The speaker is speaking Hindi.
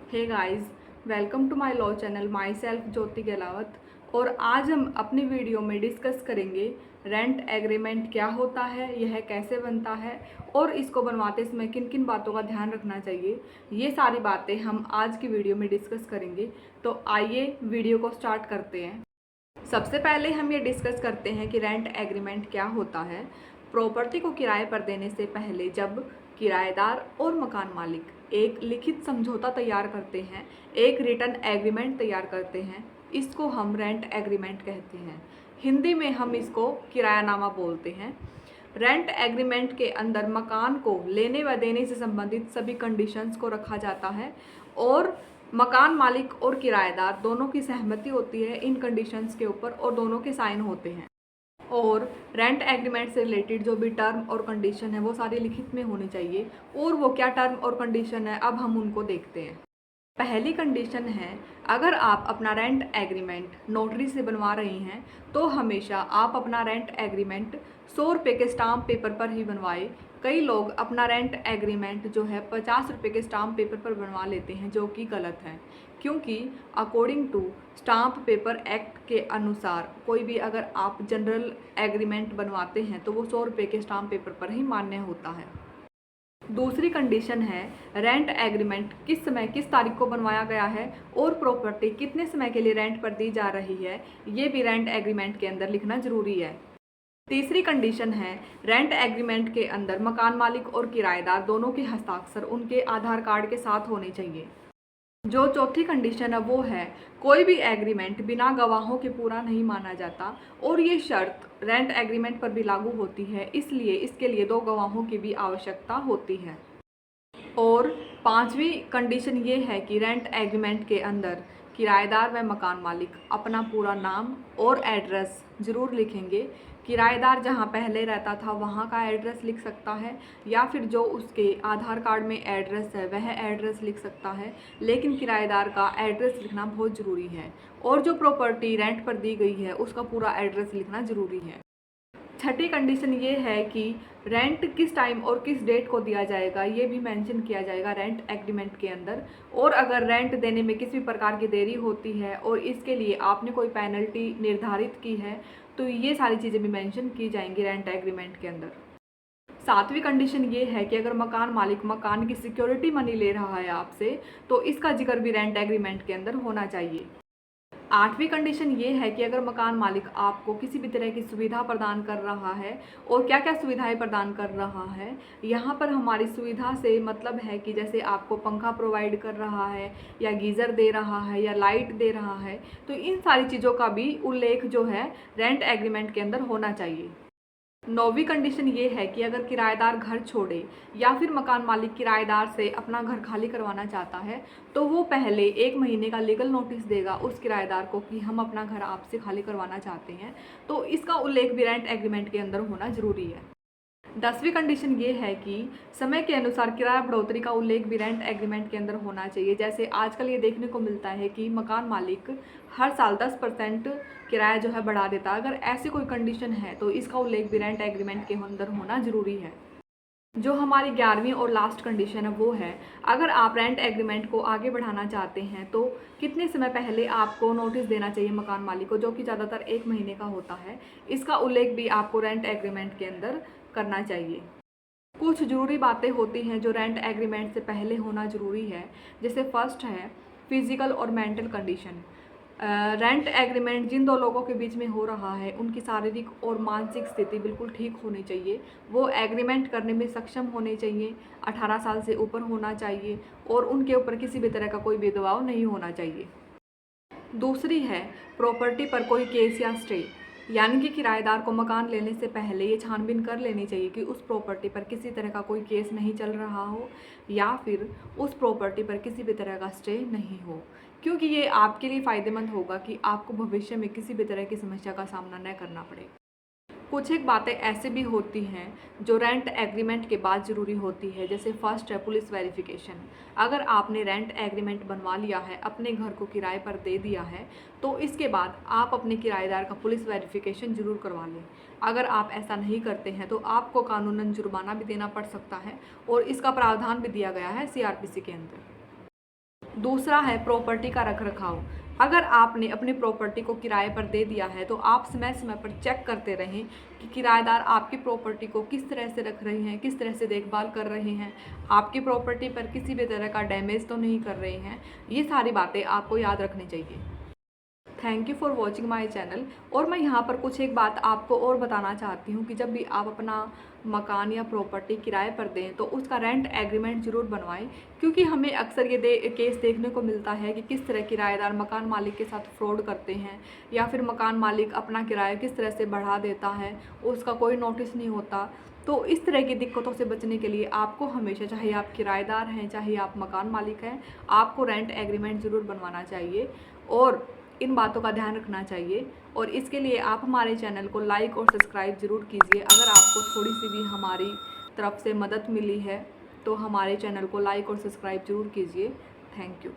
Hey guys, welcome to my law channel. Myself Jyoti Gahlawat. और आज हम अपनी वीडियो में डिस्कस करेंगे रेंट एग्रीमेंट क्या होता है, यह कैसे बनता है और इसको बनवाते समय किन किन बातों का ध्यान रखना चाहिए। ये सारी बातें हम आज की वीडियो में डिस्कस करेंगे। तो आइए वीडियो को स्टार्ट करते हैं। सबसे पहले हम ये डिस्कस करते हैं कि रेंट एग्रीमेंट क्या होता है। प्रॉपर्टी को किराए पर देने से पहले जब किराएदार और मकान मालिक एक लिखित समझौता तैयार करते हैं, एक रिटर्न एग्रीमेंट तैयार करते हैं, इसको हम रेंट एग्रीमेंट कहते हैं। हिंदी में हम इसको किरायानामा बोलते हैं। रेंट एग्रीमेंट के अंदर मकान को लेने व देने से संबंधित सभी कंडीशंस को रखा जाता है और मकान मालिक और किराएदार दोनों की सहमति होती है इन कंडीशंस के ऊपर और दोनों के साइन होते हैं। और रेंट एग्रीमेंट से रिलेटेड जो भी टर्म और कंडीशन है वो सारी लिखित में होनी चाहिए। और वो क्या टर्म और कंडीशन है, अब हम उनको देखते हैं। पहली कंडीशन है, अगर आप अपना रेंट एग्रीमेंट नोटरी से बनवा रही हैं तो हमेशा आप अपना रेंट एग्रीमेंट 100 रुपये के स्टाम्प पेपर पर ही बनवाएं। कई लोग अपना रेंट एग्रीमेंट जो है 50 रुपये के स्टाम्प पेपर पर बनवा लेते हैं, जो कि गलत है। क्योंकि according to stamp paper act के अनुसार कोई भी अगर आप जनरल एग्रीमेंट बनवाते हैं तो वो 100 रुपये के स्टाम्प पेपर पर ही मान्य होता है। दूसरी कंडीशन है, रेंट एग्रीमेंट किस समय किस तारीख को बनवाया गया है और प्रॉपर्टी कितने समय के लिए रेंट पर दी जा रही है, ये भी रेंट एग्रीमेंट के अंदर लिखना जरूरी है। तीसरी कंडीशन है, रेंट एग्रीमेंट के अंदर मकान मालिक और किराएदार दोनों के हस्ताक्षर उनके आधार कार्ड के साथ होने चाहिए। जो चौथी कंडीशन है वो है, कोई भी एग्रीमेंट बिना गवाहों के पूरा नहीं माना जाता और ये शर्त रेंट एग्रीमेंट पर भी लागू होती है, इसलिए इसके लिए 2 गवाहों की भी आवश्यकता होती है। और पांचवी कंडीशन ये है कि रेंट एग्रीमेंट के अंदर किराएदार व मकान मालिक अपना पूरा नाम और एड्रेस ज़रूर लिखेंगे। किराएदार जहाँ पहले रहता था वहाँ का एड्रेस लिख सकता है या फिर जो उसके आधार कार्ड में एड्रेस है वह एड्रेस लिख सकता है, लेकिन किराएदार का एड्रेस लिखना बहुत ज़रूरी है। और जो प्रॉपर्टी रेंट पर दी गई है उसका पूरा एड्रेस लिखना ज़रूरी है। छठी कंडीशन ये है कि रेंट किस टाइम और किस डेट को दिया जाएगा, ये भी मेंशन किया जाएगा रेंट एग्रीमेंट के अंदर। और अगर रेंट देने में किसी भी प्रकार की देरी होती है और इसके लिए आपने कोई पेनल्टी निर्धारित की है तो ये सारी चीज़ें भी मेंशन की जाएंगी रेंट एग्रीमेंट के अंदर। सातवीं कंडीशन ये है कि अगर मकान मालिक मकान की सिक्योरिटी मनी ले रहा है आपसे तो इसका जिक्र भी रेंट एग्रीमेंट के अंदर होना चाहिए। आठवीं कंडीशन ये है कि अगर मकान मालिक आपको किसी भी तरह की सुविधा प्रदान कर रहा है, और क्या क्या सुविधाएं प्रदान कर रहा है, यहाँ पर हमारी सुविधा से मतलब है कि जैसे आपको पंखा प्रोवाइड कर रहा है या गीज़र दे रहा है या लाइट दे रहा है, तो इन सारी चीज़ों का भी उल्लेख जो है रेंट एग्रीमेंट के अंदर होना चाहिए। नौवीं कंडीशन ये है कि अगर किराएदार घर छोड़े या फिर मकान मालिक किराएदार से अपना घर खाली करवाना चाहता है तो वो पहले 1 महीने का लीगल नोटिस देगा उस किराएदार को कि हम अपना घर आपसे खाली करवाना चाहते हैं, तो इसका उल्लेख भी रेंट एग्रीमेंट के अंदर होना जरूरी है। 10वीं कंडीशन ये है कि समय के अनुसार किराया बढ़ोतरी का उल्लेख भी रेंट एग्रीमेंट के अंदर होना चाहिए। जैसे आजकल ये देखने को मिलता है कि मकान मालिक हर साल 10% किराया जो है बढ़ा देता है। अगर ऐसी कोई कंडीशन है तो इसका उल्लेख भी रेंट एग्रीमेंट के अंदर होना जरूरी है। जो हमारी 11वीं और लास्ट कंडीशन है वो है, अगर आप रेंट एग्रीमेंट को आगे बढ़ाना चाहते हैं तो कितने समय पहले आपको नोटिस देना चाहिए मकान मालिक को, जो कि ज़्यादातर 1 महीने का होता है। इसका उल्लेख भी आपको रेंट एग्रीमेंट के अंदर करना चाहिए। कुछ ज़रूरी बातें होती हैं जो रेंट एग्रीमेंट से पहले होना ज़रूरी है। जैसे फर्स्ट है फिजिकल और मेंटल कंडीशन। रेंट एग्रीमेंट जिन 2 लोगों के बीच में हो रहा है उनकी शारीरिक और मानसिक स्थिति बिल्कुल ठीक होनी चाहिए। वो एग्रीमेंट करने में सक्षम होने चाहिए, 18 साल से ऊपर होना चाहिए और उनके ऊपर किसी भी तरह का कोई भेदभाव नहीं होना चाहिए। दूसरी है प्रॉपर्टी पर कोई केस या स्टे, यानी कि किराएदार को मकान लेने से पहले ये छानबीन कर लेनी चाहिए कि उस प्रॉपर्टी पर किसी तरह का कोई केस नहीं चल रहा हो या फिर उस प्रॉपर्टी पर किसी भी तरह का स्टे नहीं हो, क्योंकि ये आपके लिए फ़ायदेमंद होगा कि आपको भविष्य में किसी भी तरह की समस्या का सामना न करना पड़े। कुछ एक बातें ऐसे भी होती हैं जो रेंट एग्रीमेंट के बाद ज़रूरी होती है। जैसे फर्स्ट है पुलिस वेरिफिकेशन। अगर आपने रेंट एग्रीमेंट बनवा लिया है, अपने घर को किराए पर दे दिया है, तो इसके बाद आप अपने किराएदार का पुलिस वेरिफिकेशन ज़रूर करवा लें। अगर आप ऐसा नहीं करते हैं तो आपको कानूनन जुर्माना भी देना पड़ सकता है और इसका प्रावधान भी दिया गया है CRPC के अंदर। दूसरा है प्रॉपर्टी का रखरखाव। अगर आपने अपनी प्रॉपर्टी को किराए पर दे दिया है तो आप समय समय पर चेक करते रहें कि किराएदार आपकी प्रॉपर्टी को किस तरह से रख रहे हैं, किस तरह से देखभाल कर रहे हैं, आपकी प्रॉपर्टी पर किसी भी तरह का डैमेज तो नहीं कर रहे हैं। ये सारी बातें आपको याद रखनी चाहिए। Thank you for watching my channel. और मैं यहाँ पर कुछ एक बात आपको और बताना चाहती हूँ कि जब भी आप अपना मकान या प्रॉपर्टी किराए पर दें तो उसका रेंट एग्रीमेंट ज़रूर बनवाएं, क्योंकि हमें अक्सर ये केस देखने को मिलता है कि किस तरह किराएदार मकान मालिक के साथ फ्रॉड करते हैं, या फिर मकान मालिक अपना किराया किस तरह से बढ़ा देता है, उसका कोई नोटिस नहीं होता। तो इस तरह की दिक्कतों से बचने के लिए आपको हमेशा, चाहे आप किराएदार हैं चाहे आप मकान मालिक हैं, आपको रेंट एग्रीमेंट ज़रूर बनवाना चाहिए और इन बातों का ध्यान रखना चाहिए। और इसके लिए आप हमारे चैनल को लाइक और सब्सक्राइब ज़रूर कीजिए। अगर आपको थोड़ी सी भी हमारी तरफ से मदद मिली है तो हमारे चैनल को लाइक और सब्सक्राइब ज़रूर कीजिए। Thank you.